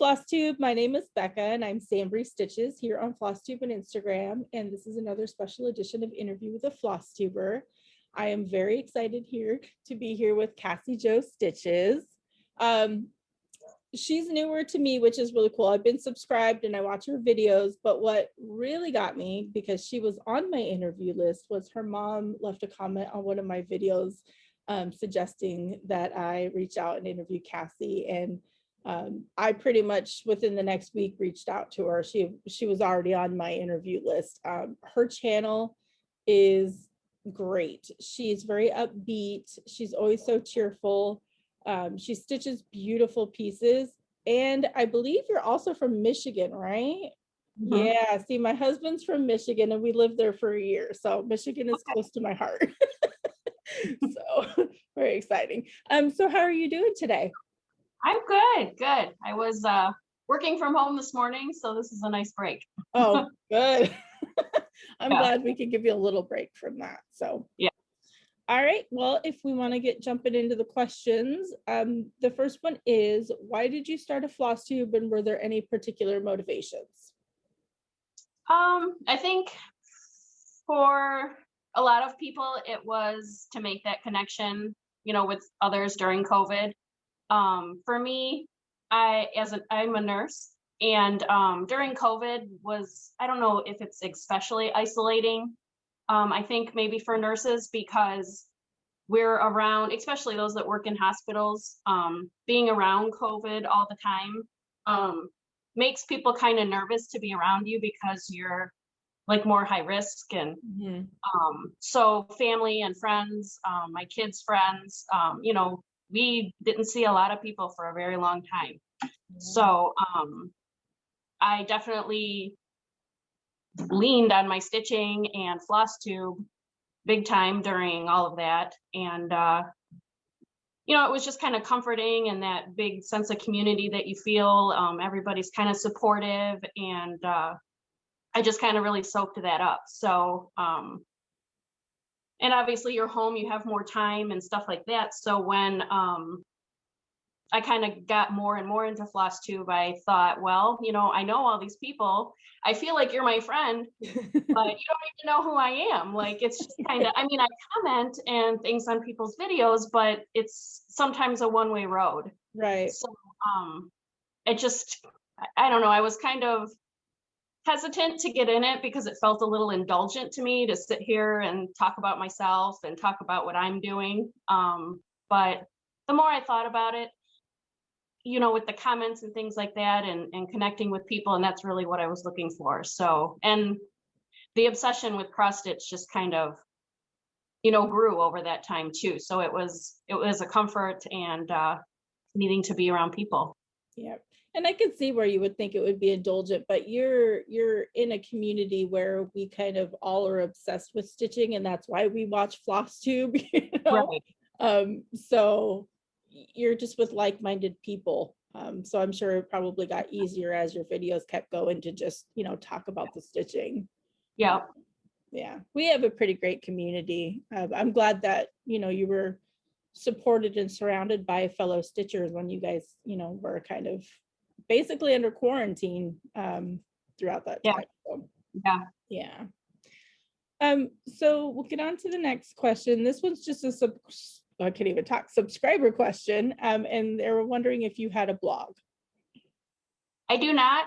Flosstube. My name is Becca and I'm SamBrie Stitches here on Flosstube and Instagram. And this is another special edition of Interview with a Flosstuber. I am very excited here to be here with Cassie Jo Stitches. She's newer to me, which is really cool. I've been subscribed and I watch her videos, but what really got me, because she was on my interview list, was her mom left a comment on one of my videos suggesting that I reach out and interview Cassie. And I pretty much within the next week reached out to her. She was already on my interview list. Her channel is great. She's very upbeat. She's always so cheerful. She stitches beautiful pieces. And I believe you're also from Michigan, right? Mm-hmm. Yeah, see, my husband's from Michigan and we lived there for a year. So Michigan is close to my heart. So very exciting. So how are you doing today? I'm good. I was working from home this morning, so this is a nice break. Oh, good. I'm glad we could give you a little break from that. So yeah. All right. Well, if we want to get jumping into the questions, the first one is, why did you start a Flosstube, and were there any particular motivations? I think for a lot of people, it was to make that connection, with others during COVID. For me, I'm a nurse, and during COVID I don't know if it's especially isolating. I think maybe for nurses, because we're around, especially those that work in hospitals, being around COVID all the time makes people kind of nervous to be around you because you're like more high risk. And so family and friends, my kids' friends, we didn't see a lot of people for a very long time. So I definitely leaned on my stitching and Flosstube big time during all of that. And, it was just kind of comforting, and that big sense of community that you feel. Everybody's kind of supportive, and I just kind of really soaked that up. So, and obviously you're home, you have more time and stuff like that. So when I kind of got more and more into Flosstube, I thought, well, I know all these people. I feel like you're my friend, but you don't even know who I am. Like, it's just kind of, I comment and things on people's videos, but it's sometimes a one-way road. Right. So it just, I don't know, I was kind of hesitant to get in it because it felt a little indulgent to me to sit here and talk about myself and talk about what I'm doing. But the more I thought about it, with the comments and things like that, and connecting with people, and that's really what I was looking for. So, and the obsession with cross stitch just kind of, grew over that time too. So it was a comfort and needing to be around people. Yeah. And I can see where you would think it would be indulgent, but you're in a community where we kind of all are obsessed with stitching, and that's why we watch Flosstube, Right. So you're just with like-minded people. So I'm sure it probably got easier as your videos kept going to just, talk about the stitching. Yeah. Yeah. We have a pretty great community. I'm glad that, you were supported and surrounded by fellow stitchers when you guys, were kind of basically under quarantine throughout that time. So, yeah. So we'll get on to the next question. This one's just I can't even talk, subscriber question. And they were wondering if you had a blog. I do not,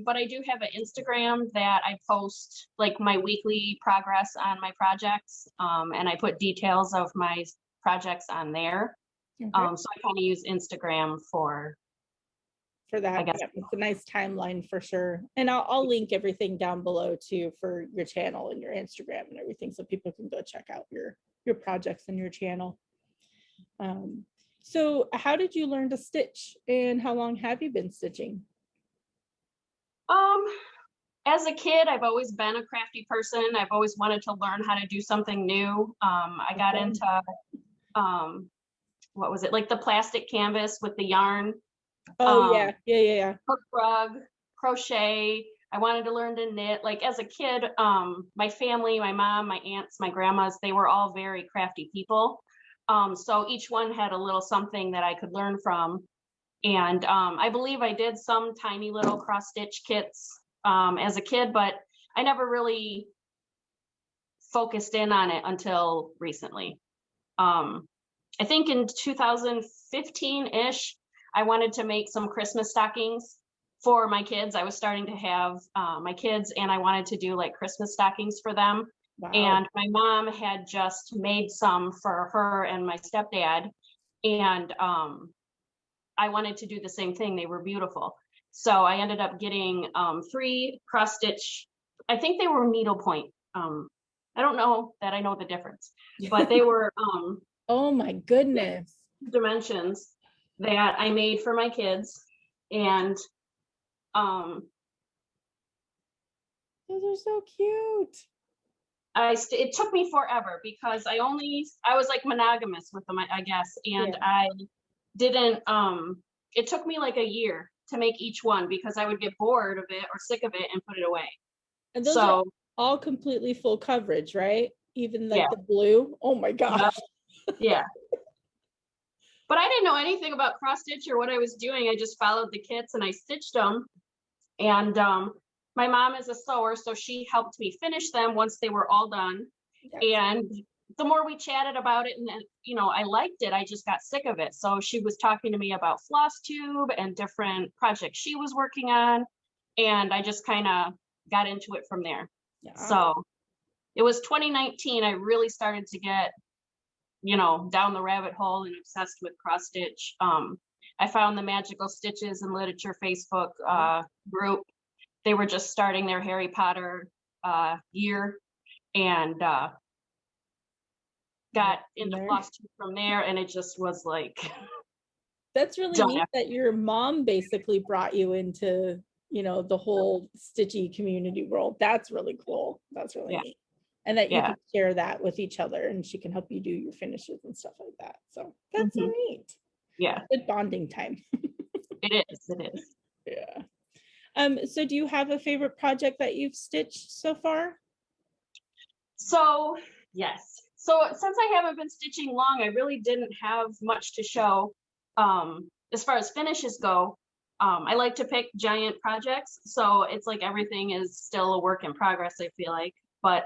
but I do have an Instagram that I post like my weekly progress on my projects, and I put details of my projects on there. Okay. So I kind of use Instagram for that. I guess. Yeah, it's a nice timeline for sure. And I'll link everything down below too for your channel and your Instagram and everything, so people can go check out your projects and your channel. So how did you learn to stitch, and how long have you been stitching? As a kid, I've always been a crafty person. I've always wanted to learn how to do something new. I got into, what was it? Like the plastic canvas with the yarn. Oh, yeah. Hook rug, crochet. I wanted to learn to knit. Like as a kid, my family, my mom, my aunts, my grandmas, they were all very crafty people. So each one had a little something that I could learn from. And I believe I did some tiny little cross stitch kits as a kid, but I never really focused in on it until recently. I think in 2015-ish, I wanted to make some Christmas stockings for my kids. I was starting to have my kids, and I wanted to do like Christmas stockings for them. Wow. And my mom had just made some for her and my stepdad. And I wanted to do the same thing. They were beautiful. So I ended up getting 3 cross stitch. I think they were needlepoint. I don't know that I know the difference, but they were oh my goodness, dimensions that I made for my kids. And those are so cute. it took me forever because I was like monogamous with them, I guess. And I didn't, it took me like a year to make each one because I would get bored of it or sick of it and put it away. And those are all completely full coverage, right? Even like the blue. Oh my gosh. Yeah. But I didn't know anything about cross stitch or what I was doing. I just followed the kits and I stitched them. And my mom is a sewer, so she helped me finish them once they were all done. And the more we chatted about it, and you know, I liked it, I just got sick of it. So she was talking to me about Flosstube and different projects she was working on. And I just kind of got into it from there. Yeah. So it was 2019, I really started to get, you know, down the rabbit hole and obsessed with cross stitch. I found the Magical Stitches and Literature Facebook group. They were just starting their Harry Potter year, and got into Flosstube from there, and it just was like that's really neat that your mom basically brought you into, you know, the whole stitchy community world. That's really cool. That's really neat. And that you can share that with each other, and she can help you do your finishes and stuff like that. So that's so neat. Yeah. Good bonding time. It is. Yeah. So do you have a favorite project that you've stitched so far? So yes. So since I haven't been stitching long, I really didn't have much to show. As far as finishes go, I like to pick giant projects. So it's like everything is still a work in progress, I feel like. But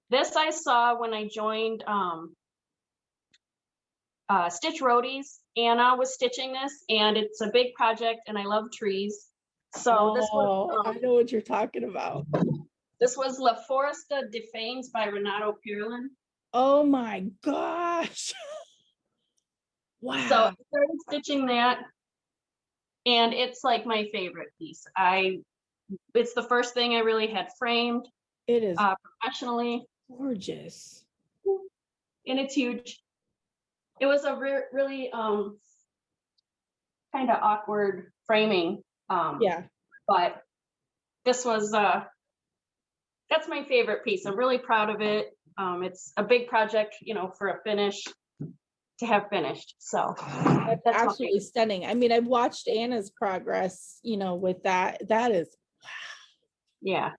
this I saw when I joined Stitch Roadies. Anna was stitching this, and it's a big project, and I love trees. So this was I know what you're talking about. This was La Foresta de Fanes by Renato Pirlin. Oh my gosh. Wow. So I started stitching that, and it's like my favorite piece. It's the first thing I really had framed. It is professionally. Gorgeous. And it's huge. It was a really kind of awkward framing. But this was that's my favorite piece. I'm really proud of it. It's a big project, you know, for a finish to have finished. So that's absolutely stunning. I mean, I've watched Anna's progress, you know, with that. That is wow. Yeah.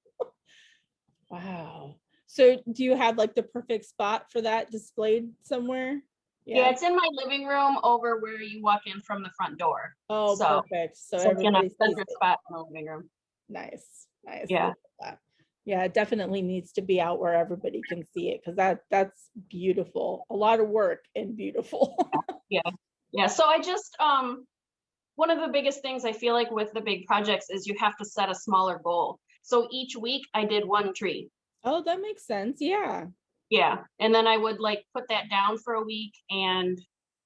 Wow. So do you have like the perfect spot for that displayed somewhere? Yeah, it's in my living room over where you walk in from the front door. Oh, so, perfect. So everybody's favorite spot in the living room. Nice. Yeah. Yeah, it definitely needs to be out where everybody can see it, because that's beautiful. A lot of work and beautiful. Yeah. So I just one of the biggest things I feel like with the big projects is you have to set a smaller goal. So each week I did one tree. Oh, that makes sense. Yeah. Yeah. And then I would like put that down for a week and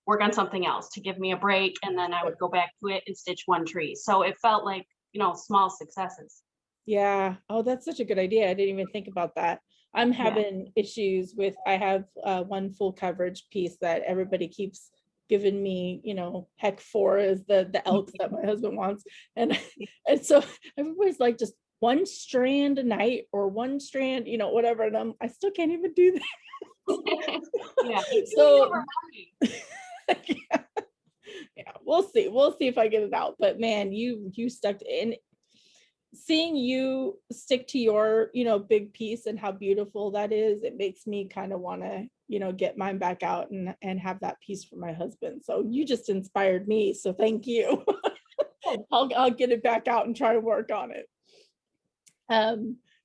work on something else to give me a break. And then I would go back to it and stitch one tree. So it felt like, you know, small successes. Yeah. Oh, that's such a good idea. I didn't even think about that. I'm having issues with, I have one full coverage piece that everybody keeps giving me, you know, heck for is the elks that my husband wants. And so everybody's like, just one strand a night or one strand, you know, whatever. And I still can't even do that. Yeah. So yeah, we'll see if I get it out. But man, you stuck in. Seeing you stick to your, you know, big piece and how beautiful that is, it makes me kind of want to get mine back out and have that piece for my husband. So you just inspired me. So thank you. I'll get it back out and try to work on it.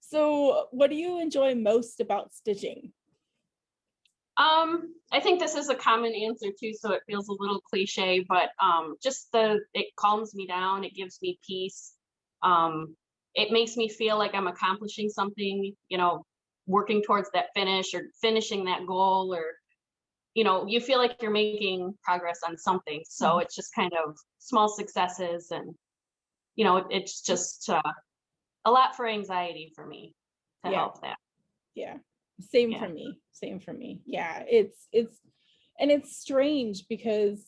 So what do you enjoy most about stitching? I think this is a common answer too, so it feels a little cliche, but just it calms me down, it gives me peace. It makes me feel like I'm accomplishing something, working towards that finish or finishing that goal, or you feel like you're making progress on something. So it's just kind of small successes, and it's just a lot for anxiety for me to help that. Yeah. Same for me. Yeah, it's strange because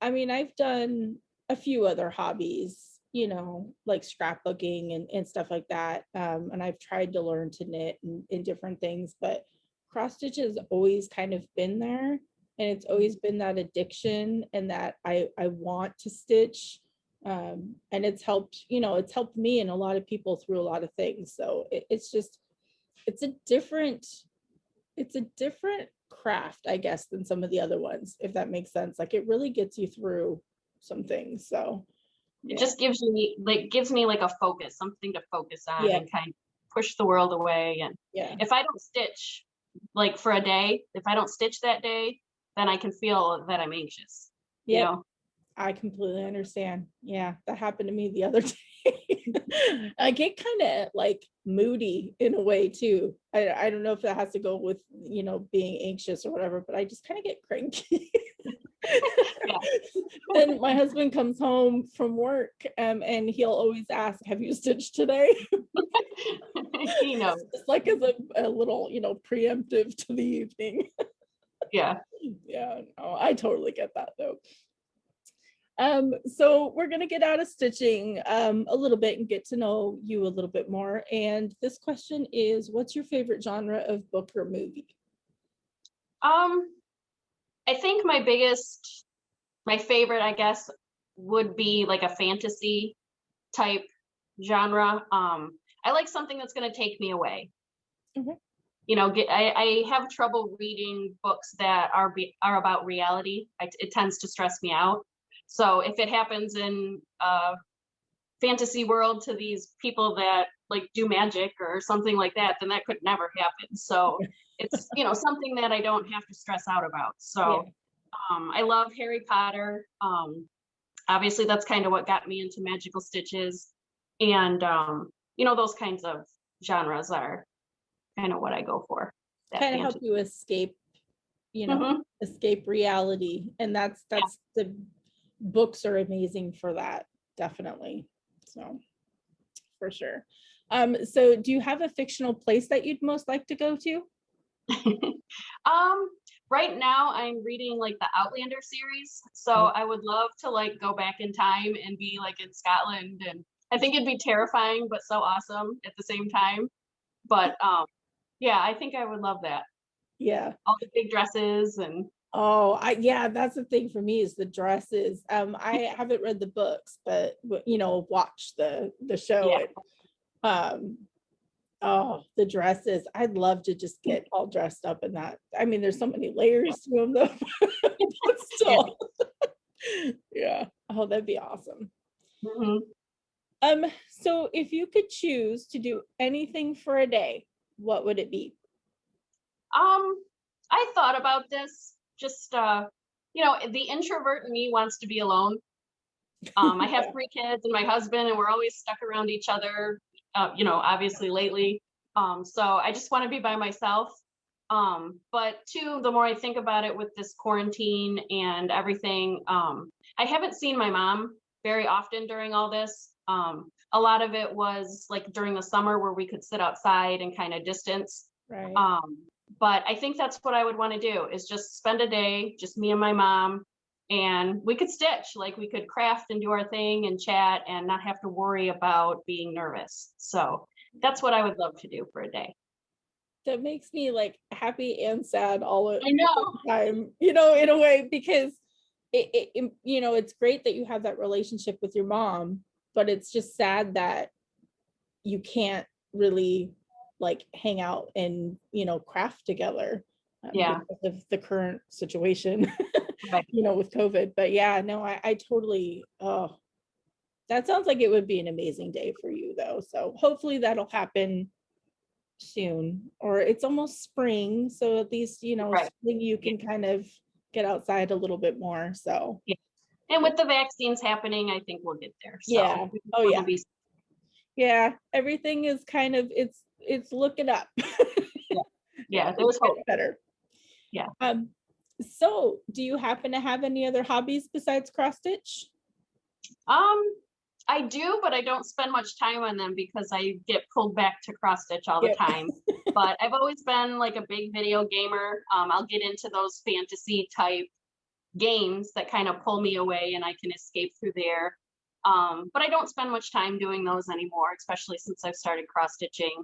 I've done a few other hobbies, like scrapbooking and stuff like that. And I've tried to learn to knit and different things, but cross stitch has always kind of been there, and it's always been that addiction, and that I want to stitch. And it's helped me and a lot of people through a lot of things. So it's a different craft, I guess, than some of the other ones, if that makes sense. Like, it really gets you through some things. So it just gives me like a focus, something to focus on, and kind of push the world away. And if I don't stitch like for a day, if I don't stitch that day, then I can feel that I'm anxious. I completely understand. Yeah, that happened to me the other day. I get kind of like moody in a way too. I don't know if that has to go with, being anxious or whatever, but I just kind of get cranky. Then my husband comes home from work, and he'll always ask, "Have you stitched today?" He knows. It's like as a little, preemptive to the evening. Yeah. Yeah, no, I totally get that though. So we're going to get out of stitching a little bit and get to know you a little bit more. And this question is, what's your favorite genre of book or movie? I think my favorite, I guess, would be like a fantasy type genre. I like something that's going to take me away. I have trouble reading books that are about reality. It tends to stress me out. So if it happens in a fantasy world to these people that like do magic or something like that, then that could never happen. So it's, something that I don't have to stress out about. So I love Harry Potter. Obviously that's kind of what got me into magical stitches. And, those kinds of genres are kind of what I go for. Kind of help you escape, escape reality. And that's the books are amazing for that, definitely. So for sure. So do you have a fictional place that you'd most like to go to? Right now I'm reading like the Outlander series, so I would love to like go back in time and be like in Scotland, and I think it'd be terrifying but so awesome at the same time. But I think I would love that. Yeah, all the big dresses. And that's the thing for me, is the dresses. I haven't read the books, but watched the show. The dresses, I'd love to just get all dressed up in that. There's so many layers to them though. But still. That'd be awesome. So if you could choose to do anything for a day, what would it be? I thought about this. Just the introvert in me wants to be alone. I have 3 kids and my husband, and we're always stuck around each other, obviously lately. So I just want to be by myself. But 2, the more I think about it with this quarantine and everything, I haven't seen my mom very often during all this. A lot of it was like during the summer where we could sit outside and kind of distance. Right. But I think that's what I would want to do, is just spend a day, just me and my mom, and we could stitch, like we could craft and do our thing and chat and not have to worry about being nervous. So that's what I would love to do for a day. That makes me like happy and sad all at the time, in a way, because it's great that you have that relationship with your mom, but it's just sad that you can't really like hang out and craft together. Yeah. because of the current situation, Right. with COVID. But yeah, no, I totally, oh, that sounds like it would be an amazing day for you though. So hopefully that'll happen soon, or it's almost spring. So at least, Right. spring you can kind of get outside a little bit more. So Yeah. And with the vaccines happening, I think we'll get there. yeah. So Oh it'll yeah. be, Yeah. Everything is kind of, it's looking up. yeah. Yeah, It's there's hope. getting better. Yeah. So do you happen to have any other hobbies besides cross stitch? Um, I do, but I don't spend much time on them because I get pulled back to cross stitch all the Yep. time. But I've always been like a big video gamer. I'll get into those fantasy type games that kind of pull me away and I can escape through there. But I don't spend much time doing those anymore, especially since I've started cross stitching.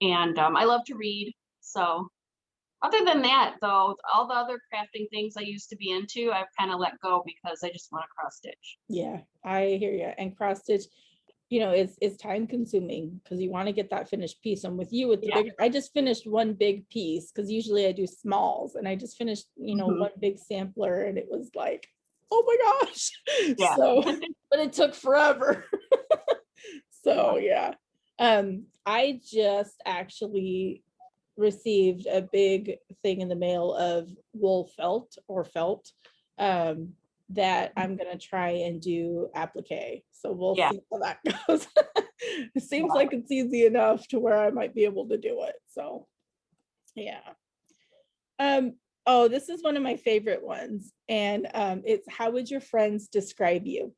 And I love to read. So other than that, though, all the other crafting things I used to be into, I've kind of let go because I just want to cross stitch. Yeah, I hear you. And cross stitch, it's time consuming because you want to get that finished piece. And with you, with the Yeah. bigger, I just finished one big piece because usually I do smalls, and I just finished, Mhm. one big sampler, and it was like, oh my gosh. Yeah. So, but it took forever. So yeah. I just actually received a big thing in the mail of wool felt that I'm gonna try and do applique. So we'll Yeah. see how that goes. It seems Yeah. like it's easy enough to where I might be able to do it. So yeah. Oh, this is one of my favorite ones. And it's, how would your friends describe you?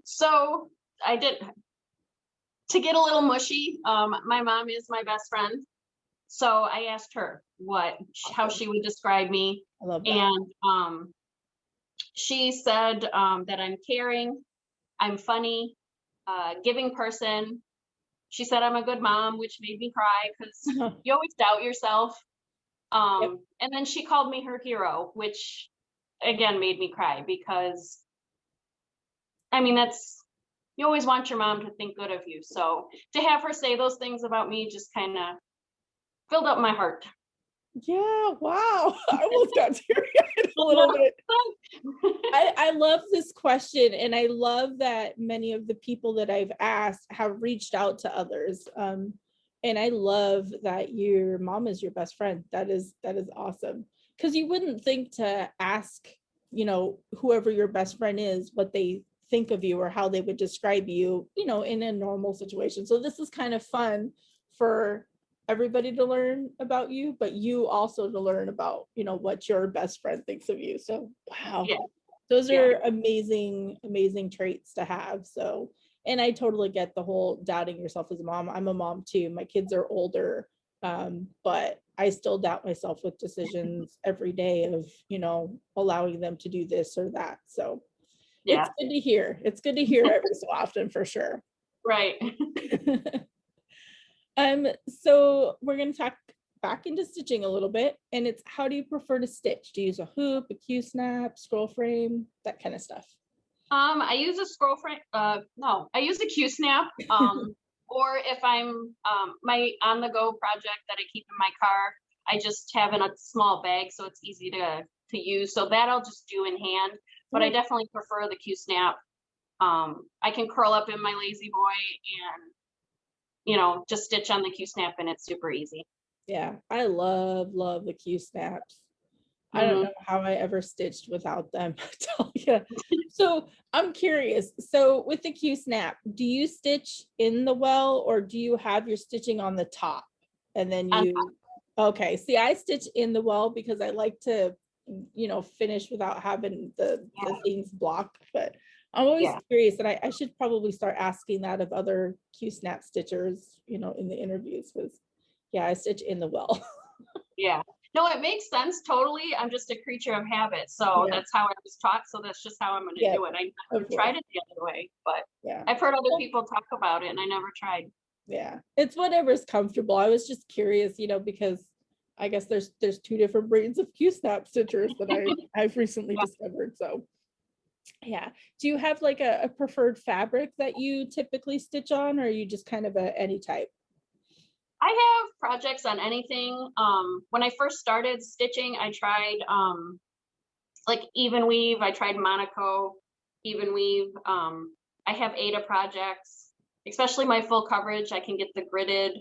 So I did, to get a little mushy. My mom is my best friend. So I asked her how she would describe me. I love that. And she said that I'm caring, I'm funny, giving person. She said I'm a good mom, which made me cry because you always doubt yourself. Yep. And then she called me her hero, which again made me cry because I mean, you always want your mom to think good of you. So to have her say those things about me just kind of filled up my heart. Yeah, wow. I almost got teary-eyed a little bit. I love this question, and I love that many of the people that I've asked have reached out to others. And I love that your mom is your best friend. That is awesome. Because you wouldn't think to ask, whoever your best friend is, what they think of you or how they would describe you, in a normal situation. So this is kind of fun for everybody to learn about you, but you also to learn about, what your best friend thinks of you. So wow. Yeah. Those are amazing, amazing traits to have. So, and I totally get the whole doubting yourself as a mom. I'm a mom too. My kids are older, but I still doubt myself with decisions every day of, allowing them to do this or that. So it's good to hear. It's good to hear every so often for sure. Right. So we're going to talk back into stitching a little bit, and it's, how do you prefer to stitch? Do you use a hoop, a Q-snap, scroll frame, that kind of stuff? I use a scroll frame. No, I use a Q-snap. Or if I'm my on-the-go project that I keep in my car, I just have in a small bag, so it's easy to use. So that I'll just do in hand. But I definitely prefer the Q-snap. I can curl up in my lazy boy and just stitch on the Q-snap, and it's super easy. Yeah, I love the Q-snaps. I don't know how I ever stitched without them. I tell you. So I'm curious. So with the Q-snap, do you stitch in the well, or do you have your stitching on the top and then you? Okay. See, I stitch in the well because I like to, finish without having the things blocked. But I'm always curious, and I should probably start asking that of other Q-snap stitchers, in the interviews, because I stitch in the well. Yeah. No, it makes sense totally. I'm just a creature of habit. So that's how I was taught. So that's just how I'm going to do it. I never tried it the other way, but I've heard other people talk about it and I never tried. Yeah, it's whatever's comfortable. I was just curious, because I guess there's two different breeds of Q-snap stitchers that I've recently discovered. So yeah. Do you have like a preferred fabric that you typically stitch on, or are you just kind of any type? I have projects on anything. When I first started stitching, I tried like even weave. I tried Monaco even weave. I have Ada projects, especially my full coverage. I can get the gridded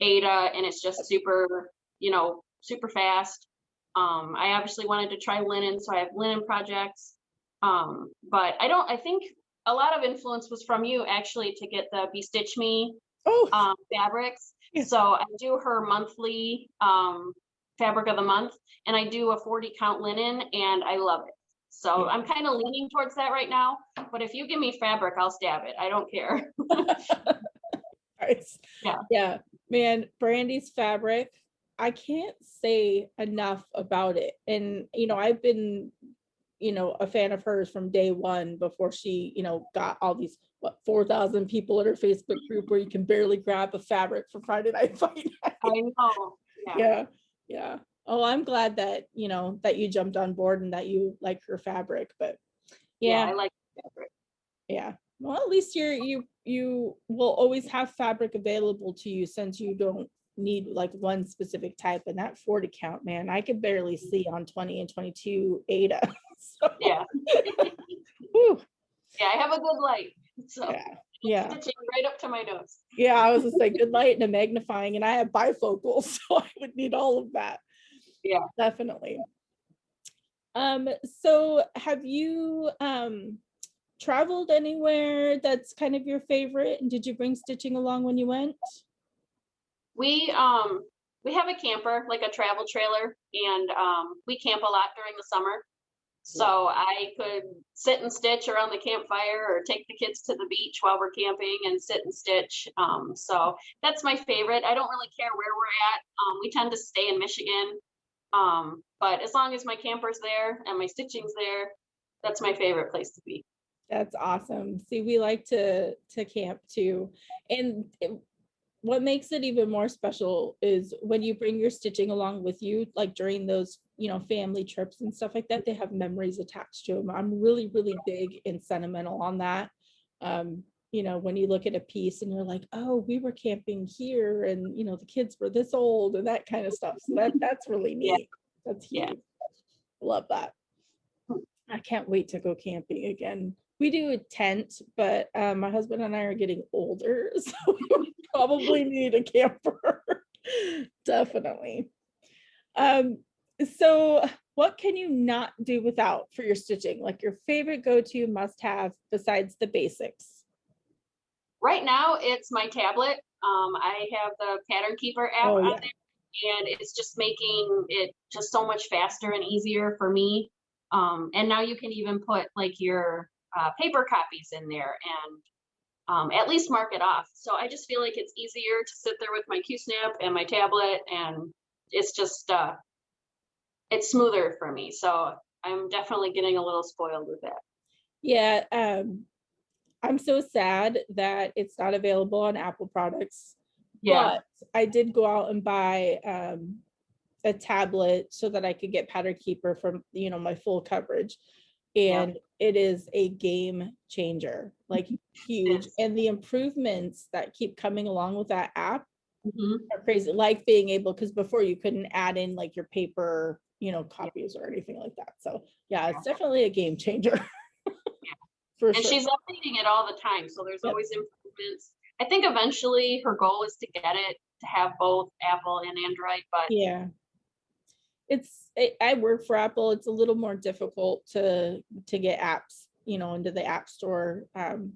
Ada, and it's just super, super fast. I obviously wanted to try linen, so I have linen projects. But I don't. I think a lot of influence was from you actually to get the Be Stitch Me Oh, fabrics. yeah. So I do her monthly fabric of the month, and I do a 40 count linen, and I love it. So Yeah. I'm kind of leaning towards that right now. But if you give me fabric, I'll stab it. I don't care. Nice. Yeah. Yeah, man, Brandy's fabric, I can't say enough about it. And I've been a fan of hers from day one before she got all these 4,000 people in her Facebook group where you can barely grab a fabric for Friday Night Fight Night. I know. Yeah, yeah. Oh, I'm glad that that you jumped on board and that you like her fabric. But Yeah, yeah, I like fabric. yeah. Well, at least you will always have fabric available to you, since you don't need like one specific type. And that 40 count, man, I could barely see on 20 and 22 Ada. So, Yeah. whew, Yeah, I have a good light. So yeah, yeah, stitching right up to my nose. yeah. I was just like good light and a magnifying, and I have bifocals, so I would need all of that. Yeah. Definitely. So have you traveled anywhere that's kind of your favorite? And did you bring stitching along when you went? We have a camper, like a travel trailer, and we camp a lot during the summer. So I could sit and stitch around the campfire, or take the kids to the beach while we're camping and sit and stitch. So that's my favorite. I don't really care where we're at. We tend to stay in Michigan. But as long as my camper's there and my stitching's there, that's my favorite place to be. That's awesome. See, we like to camp too. And what makes it even more special is when you bring your stitching along with you, like during those, family trips and stuff like that, they have memories attached to them. I'm really, really big and sentimental on that. When you look at a piece and you're like, oh, we were camping here, and the kids were this old and that kind of stuff. So that's really Yeah. neat. That's huge. Yeah. Love that. I can't wait to go camping again. We do a tent, but my husband and I are getting older, so we probably need a camper. Definitely. So what can you not do without for your stitching? Like your favorite go-to must-have besides the basics? Right now, it's my tablet. I have the Pattern Keeper app Oh on yeah. there, and it's just making it just so much faster and easier for me. And now you can even put like your paper copies in there, and at least mark it off. So I just feel like it's easier to sit there with my Q-snap and my tablet, and it's just it's smoother for me. So I'm definitely getting a little spoiled with that. Yeah, I'm so sad that it's not available on Apple products, Yeah. but I did go out and buy a tablet so that I could get Pattern Keeper from my full coverage, and it is a game changer, like huge. And the improvements that keep coming along with that app are crazy. Like being able, because before you couldn't add in like your paper, copies or anything like that. So yeah, it's definitely a game changer. For And sure. she's updating it all the time, so there's always improvements. I think eventually her goal is to get it to have both Apple and Android, but Yeah, I work for Apple. It's a little more difficult to get apps into the app store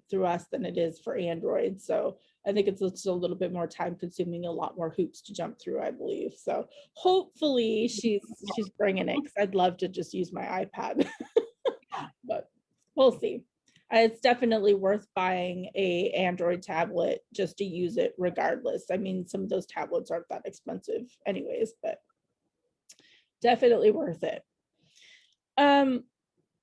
through us than it is for Android. So I think it's a little bit more time consuming, a lot more hoops to jump through, I believe. So hopefully she's bringing it, because I'd love to just use my iPad. But we'll see. It's definitely worth buying a Android tablet just to use it regardless. I mean, some of those tablets aren't that expensive anyways, but definitely worth it.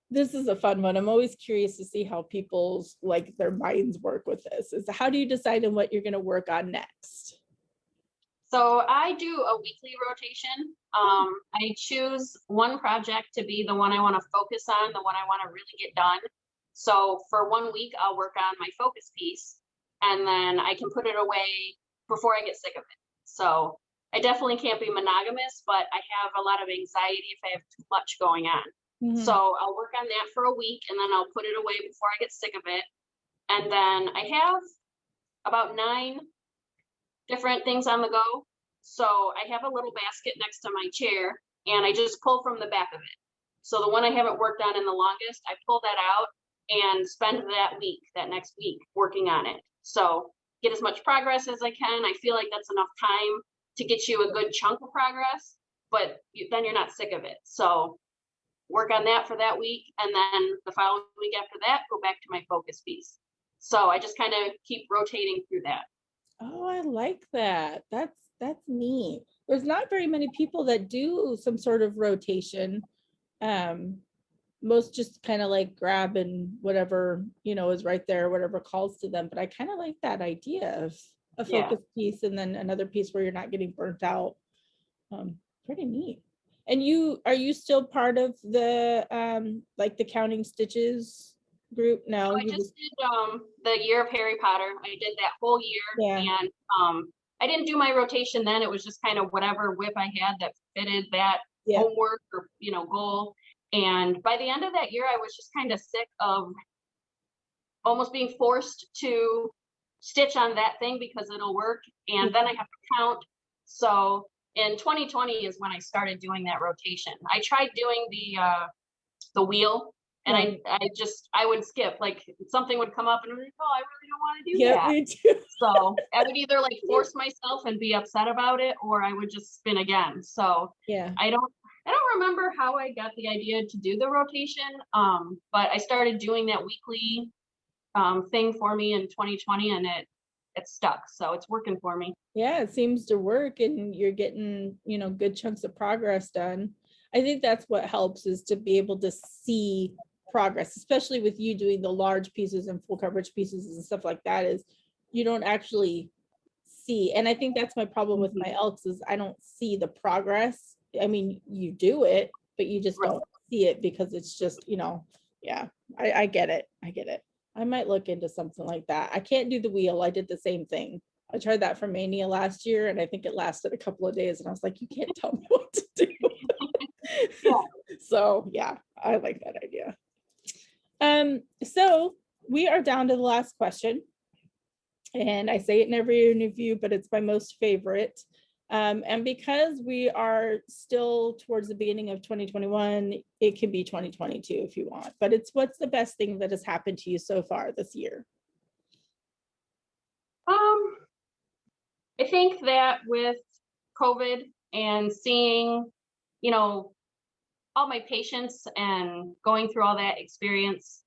This is a fun one. I'm always curious to see how people's their minds work with this. Is how do you decide on what you're going to work on next? so I do a weekly rotation. I choose one project to be the one I want to focus on, the one I want to really get done. So for 1 week, I'll work on my focus piece, and then I can put it away before I get sick of it. So I definitely can't be monogamous, but I have a lot of anxiety if I have too much going on. Mhm. So I'll work on that for a week and then I'll put it away before I get sick of it. And then I have about 9 different things on the go. So I have a little basket next to my chair and I just pull from the back of it. So the one I haven't worked on in the longest, I pull that out and spend that next week working on it. So get as much progress as I can. I feel like that's enough time to get you a good chunk of progress, but then you're not sick of it. So work on that for that week. And then the following week after that, go back to my focus piece. So I just kind of keep rotating through that. Oh, I like that. That's neat. There's not very many people that do some sort of rotation. Um, Most just kind of like grab and whatever, is right there, whatever calls to them. But I kind of like that idea of a Yeah. focus piece and then another piece where you're not getting burnt out. Pretty neat. And are you still part of the like the Counting Stitches group? No, I you just just did the year of Harry Potter. I did that whole year, yeah, and I didn't do my rotation then. It was just kind of whatever whip I had that fitted that yeah. homework or goal. And by the end of that year, I was just kind of sick of almost being forced to stitch on that thing because it'll work, and then I have to count. So in 2020 is when I started doing that rotation. I tried doing the wheel, and Right. I would skip, like something would come up and I'm like, oh, I really don't want to do Yeah, that. me too. So I would either like force myself and be upset about it, or I would just spin again. So Yeah. I don't remember how I got the idea to do the rotation. But I started doing that weekly thing for me in 2020, and it stuck. So it's working for me. Yeah, it seems to work and you're getting, good chunks of progress done. I think that's what helps is to be able to see progress, especially with you doing the large pieces and full coverage pieces and stuff like that, is you don't actually see. And I think that's my problem with my elks is I don't see the progress. I mean, you do it, but you just Right. don't see it because it's just, yeah, I get it. I get it. I might look into something like that. I can't do the wheel. I did the same thing. I tried that for Mania last year and I think it lasted a couple of days and I was like, you can't tell me what to do. Yeah. So yeah, I like that idea. So we are down to the last question. And I say it in every interview, but it's my most favorite. And because we are still towards the beginning of 2021, it can be 2022 if you want, but it's what's the best thing that has happened to you so far this year? I think that with COVID and seeing, all my patients and going through all that experience,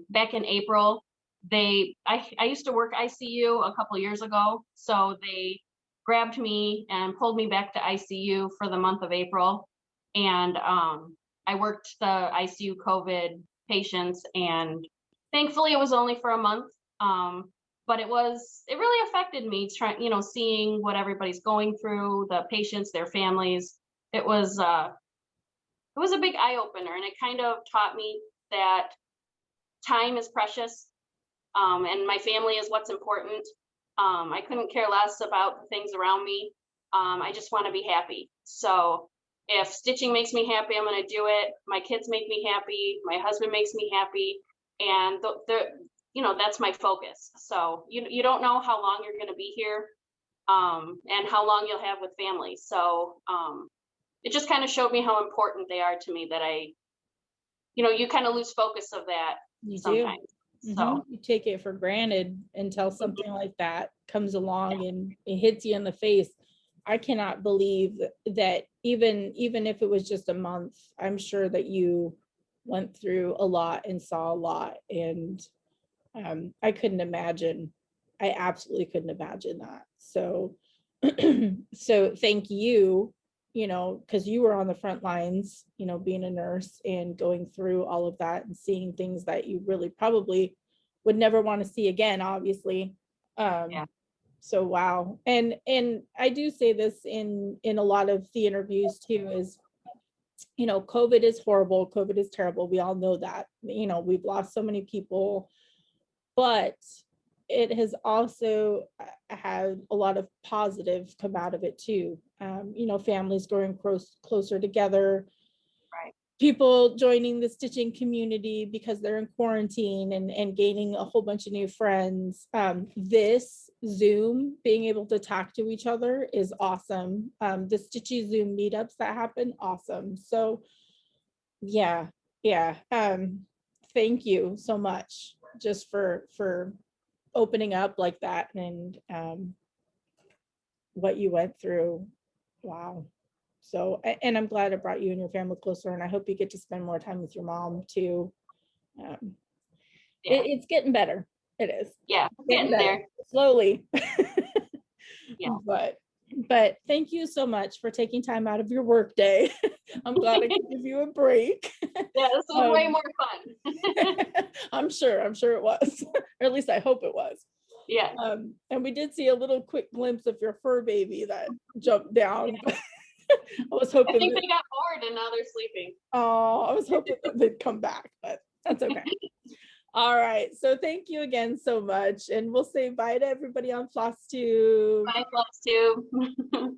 back in April, I used to work ICU a couple years ago, so they grabbed me and pulled me back to ICU for the month of April, and I worked the ICU COVID patients, and thankfully it was only for a month. But it really affected me seeing what everybody's going through, the patients, their families. It was a big eye opener, and it kind of taught me that time is precious, and my family is what's important. I couldn't care less about the things around me. I just want to be happy. So if stitching makes me happy, I'm going to do it. My kids make me happy. My husband makes me happy, and that's my focus. So you don't know how long you're going to be here, and how long you'll have with family. So it just kind of showed me how important they are to me, that you kind of lose focus of that You sometimes. do. So You take it for granted until Mhm. something like that comes along and it hits you in the face. I cannot believe that even if it was just a month, I'm sure that you went through a lot and saw a lot. And I couldn't imagine. I absolutely couldn't imagine that. So, so thank you, because you were on the front lines, being a nurse and going through all of that and seeing things that you really probably would never want to see again, obviously. Yeah. So wow. And I do say this in a lot of the interviews too, is COVID is horrible, COVID is terrible. We all know that. We've lost so many people, but it has also had a lot of positive come out of it too. You know, families growing closer together, Right. people joining the stitching community because they're in quarantine and gaining a whole bunch of new friends. This Zoom, being able to talk to each other is awesome. The Stitchy Zoom meetups that happen, awesome. So yeah, yeah. Thank you so much just for opening up like that, and what you went through. Wow. So, and I'm glad it brought you and your family closer, and I hope you get to spend more time with your mom too. Um, Yeah. it's getting better. It is. Yeah. Getting Getting better there. slowly. Yeah. But thank you so much for taking time out of your work day. I'm glad I could give you a break. Yeah, this was way more fun. I'm sure it was, or at least I hope it was. Yeah. And we did see a little quick glimpse of your fur baby that jumped down. Yeah. I was hoping I think they got bored and now they're sleeping. Oh, I was hoping that they'd come back, but that's okay. All right. So thank you again so much. And we'll say bye to everybody on Flosstube. Bye, Flosstube.